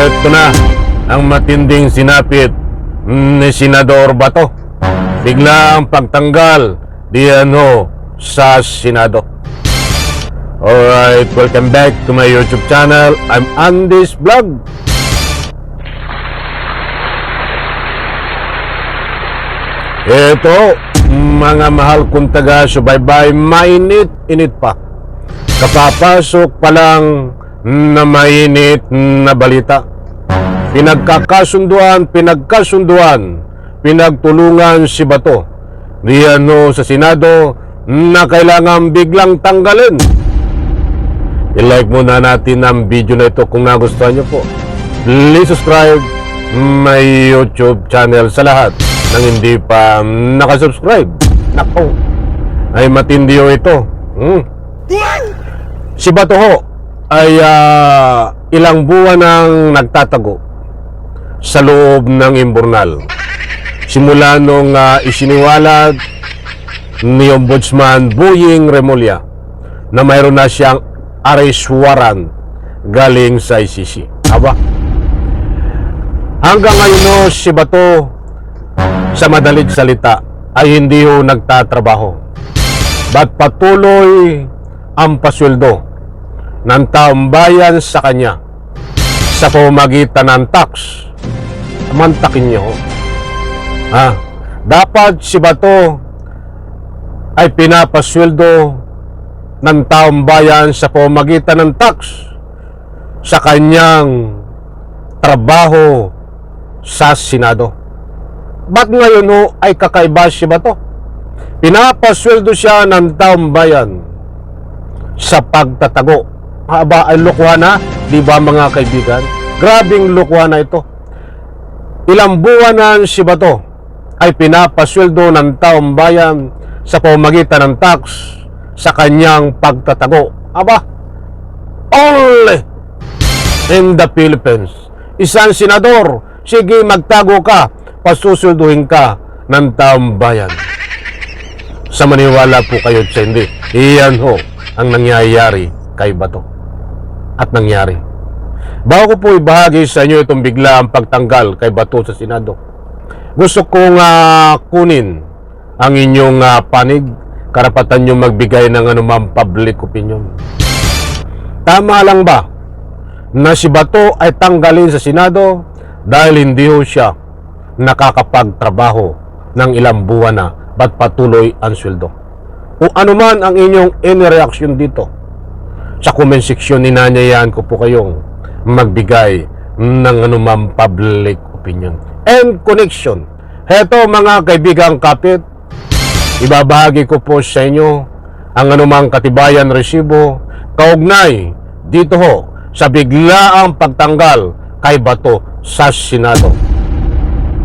Ito na ang matinding sinapit ni Senador Bato. Bigla ang pagtanggal diyan sa Senado. Alright, welcome back to my YouTube channel. I'm Andy's Vlog. Ito, mga mahal kong taga-subaybay, mainit-init pa. Kapapasok pa lang na mainit na balita. Pinagkakasunduan, pinagtulungan si Bato diyan sa Senado na kailangan biglang tanggalin. I-like muna natin ang video na ito kung nagustuhan nyo po. Please subscribe my YouTube channel sa lahat ng hindi pa nakasubscribe. Nako, ay matindi ito. Si Bato ay ilang buwan nang nagtatago sa loob ng imburnal. Simula nung isiniwalat ni Ombudsman Boying Remulla na mayroon na siyang arrest warrant galing sa ICC. Aba, hanggang ngayon si Bato, sa madaling salita, ay hindi nagtatrabaho. Ba't patuloy ang pasweldo ng taong bayan sa kanya sa pamamagitan ng tax? Mantakin niyo. Dapat si Bato ay pinapasweldo ng taong bayan sa pamamagitan ng tax sa kanyang trabaho sa Senado. Ba't ngayon ay kakaiba si Bato? Pinapasweldo siya ng taong bayan sa pagtatago. Aba, ay lokohan na, di ba mga kaibigan? Grabing lokohan na ito. Ilang buwan na si Bato ay pinapasweldo ng taong bayan sa pamamagitan ng tax sa kanyang pagtatago. Aba, only in the Philippines. Isang senador, sige magtago ka, pasusulduhin ka ng taong bayan. Sa maniwala po kayo sa hindi, iyan ang nangyayari kay Bato. At nangyari. Bago ko po ibahagi sa inyo itong bigla ang pagtanggal kay Bato sa Senado, gusto kong kunin ang inyong panig. Karapatan nyo magbigay ng anumang public opinion. Tama lang ba na si Bato ay tanggalin sa Senado dahil hindi siya nakakapagtrabaho ng ilang buwan na, ba't patuloy ang sweldo? Kung ano man ang inyong reaction dito, sa comment section ninanyayahan ko po kayong magbigay ng anumang public opinion and connection. Heto mga kaibigang kapit, ibabahagi ko po sa inyo ang anumang katibayan resibo kaugnay dito sa biglaang pagtanggal kay Bato sa Senado.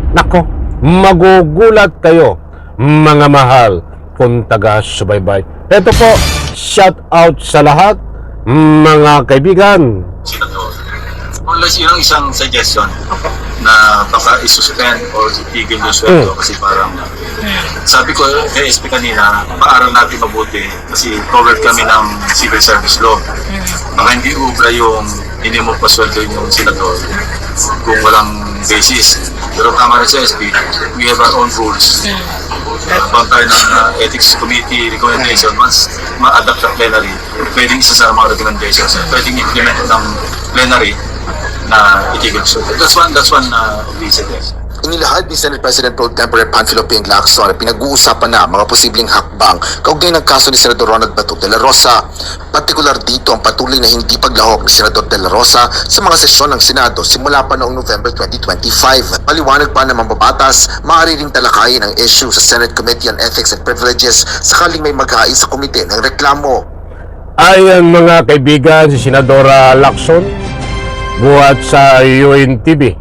Nako, magugulat kayo mga mahal kung taga-subaybay. Ito po, shout out sa lahat mga kaibigan. Unless yun ang isang suggestion na baka isususpend or itigil yung sweldo kasi parang sabi ko kay SP kanina, paaral natin mabuti kasi covered kami ng civil service law. Baka hindi ubra yung hindi mo pasweldo yung senador kung walang basis. Pero tama rin sa SP, we have our own rules. Bang tayo ng ethics committee recommendation, once ma-adapt sa plenary, pwedeng isa sa mga recommendations, pwedeng implement ng plenary na itigil. So that's one of the suggestions. Inilahad ni Senate President Pro Tempore Panfilo P. Lacson, pinag-uusapan na mga posibleng hakbang kaugnay ng kaso ni Senador Ronald Bato de la Rosa. Partikular dito ang patuloy na hindi paglahok ni Senador de la Rosa sa mga sesyon ng Senado simula pa noong November 2025. Maliwanag pa na mambabatas, maaari ring talakayin ang issue sa Senate Committee on Ethics and Privileges sakaling may maghain sa komite ng reklamo. Ayan mga kaibigan, si Senador Lacson buhat sa UNTV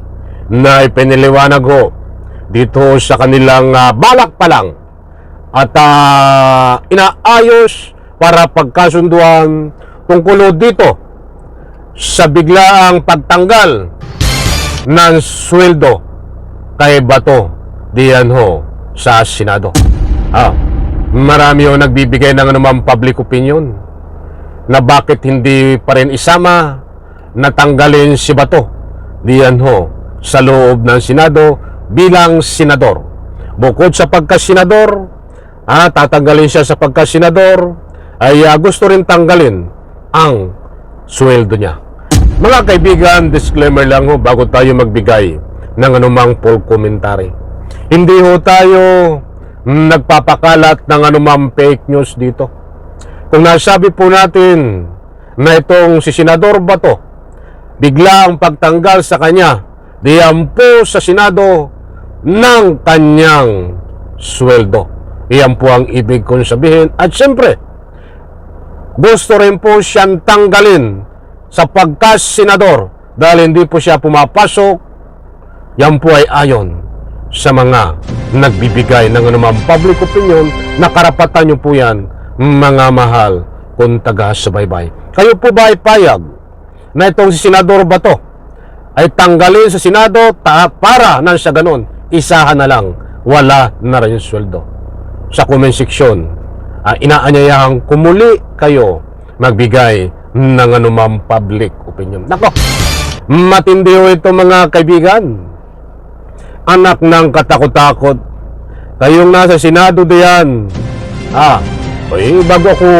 na ipiniliwanag dito sa kanilang balak pa lang at inaayos para pagkasunduan tungkol dito sa biglaang pagtanggal ng sweldo kay Bato diyan sa Senado. Marami nagbibigay ng anumang public opinion na bakit hindi pa rin isama na tanggalin si Bato diyan ho sa loob ng Senado bilang senador. Bukod sa pagkasenador, tatanggalin siya sa pagkasenador, ay gusto rin tanggalin ang sweldo niya. Mga kaibigan, disclaimer lang ho bago tayo magbigay ng anumang full commentary. Hindi ho tayo nagpapakalat ng anumang fake news dito. Kung nasabi po natin na itong si Senador Bato, bigla ang pagtanggal sa kanya, diyan po sa Senado ng kanyang sweldo. Iyan po ang ibig kong sabihin. At siyempre, gusto rin po siyang tanggalin sa pagka-senador dahil hindi po siya pumapasok. Yan po ay ayon sa mga nagbibigay ng anumang public opinion na karapatan nyo po yan, mga mahal kung taga-subaybay. Kayo po ba ay payag na itong si Senador Bato ay tanggalin sa Senado para nang sa ganon, isahan na lang, wala na rin sweldo? Sa comment section, inaanyayahan kumuli kayo magbigay ng anumang public opinion. Nako, matindi ho ito mga kaibigan. Anak ng katakot-takot. Kayong nasa Senado diyan. Bago ko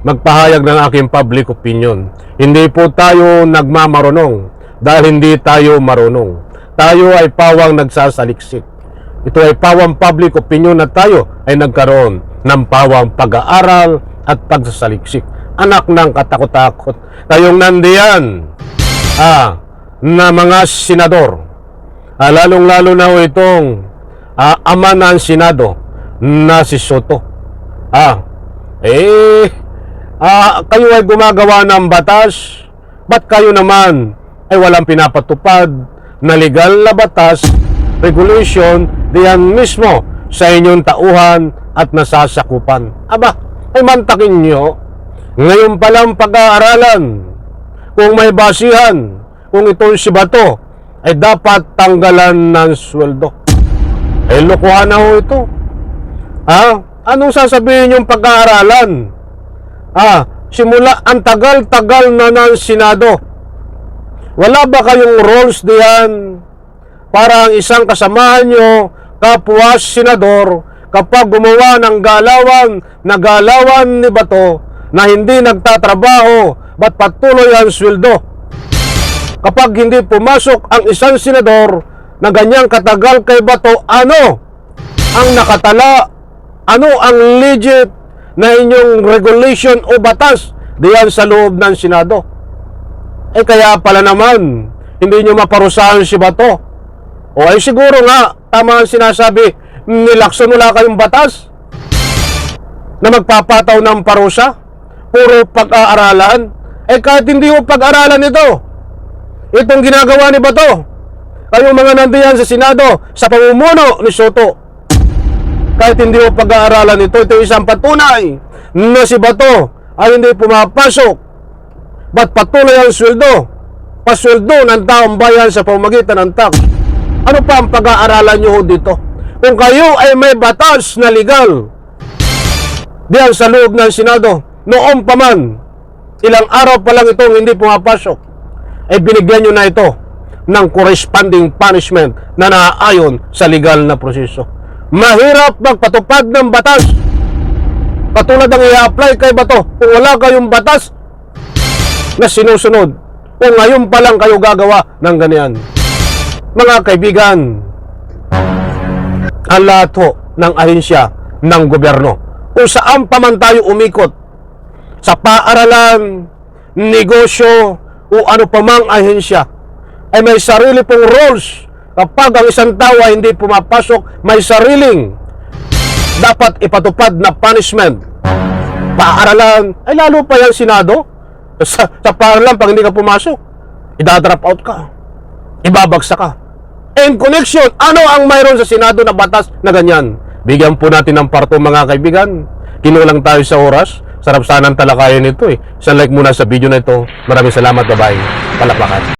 magpahayag ng aking public opinion, hindi po tayo nagmamarunong dahil hindi tayo marunong. Tayo ay pawang nagsasaliksik. Ito ay pawang public opinion na tayo ay nagkaroon ng pawang pag-aaral at pagsasaliksik. Anak ng katakot-takot. Kayong nandiyan na mga senador, lalong-lalo na ho itong ama ng Senado na si Soto. Kayo ay gumagawa ng batas, ba't kayo naman ay walang pinapatupad na legal na batas, regulation, diyan mismo sa inyong tauhan at nasasakupan? Ay mantakin nyo, ngayon palang pag-aaralan, kung may basihan, kung itong si Bato ay dapat tanggalan ng sweldo. Lokohan na ho ito. Anong sasabihin yung pag-aaralan? Simula ang tagal-tagal na ng Senado. Wala ba kayong rules diyan para ang isang kasamahan nyo, kapwa senador, kapag gumawa ng galawan ni Bato na hindi nagtatrabaho, ba't patuloy ang sweldo? Kapag hindi pumasok ang isang senador na ganyang katagal kay Bato, ano ang nakatala? Ano ang legit na inyong regulation o batas diyan sa loob ng Senado? Kaya pala naman, hindi nyo maparusahan si Bato. Ay siguro nga, tama ang sinasabi, nilakson wala kayong batas na magpapataw ng parusa. Puro pag-aaralan. Kahit hindi mo pag-aralan ito, itong ginagawa ni Bato, kayong mga nandiyan sa Senado, sa pamumuno ni Soto, kahit hindi mo pag-aaralan ito, ito isang patunay na si Bato ay hindi pumapasok. Ba't patuloy ang sweldo? Pasweldo ng taong bayan sa pamamagitan ng tax. Ano pa ang pag-aaralan nyo dito? Kung kayo ay may batas na legal diyan sa loob ng Senado, noon pa man, ilang araw pa lang itong hindi pumapasok, binigyan nyo na ito ng corresponding punishment na naaayon sa legal na proseso. Mahirap magpatupad ng batas. Katulad ng i-apply kay Bato, kung wala kayong batas na sinusunod, kung ngayon pa lang kayo gagawa ng ganyan. Mga kaibigan, ang lahat ho ng ahensya ng gobyerno, kung saan pa man tayo umikot, sa paaralan, negosyo, o ano pa mang ahensya, ay may sarili pong rules. Kapag ang isang tao ay hindi pumapasok, may sariling dapat ipatupad na punishment. Paaralan, ay lalo pa yung Senado. Sa paaralan, pag hindi ka pumasok, idadrop out ka, ibabagsak ka. In connection, ano ang mayroon sa Senado na batas na ganyan? Bigyan po natin ng parto mga kaibigan. Kinulang tayo sa oras. Sarap sanang talakayan ito Isang like muna sa video na ito. Maraming salamat, bye-bye. Palakpakan.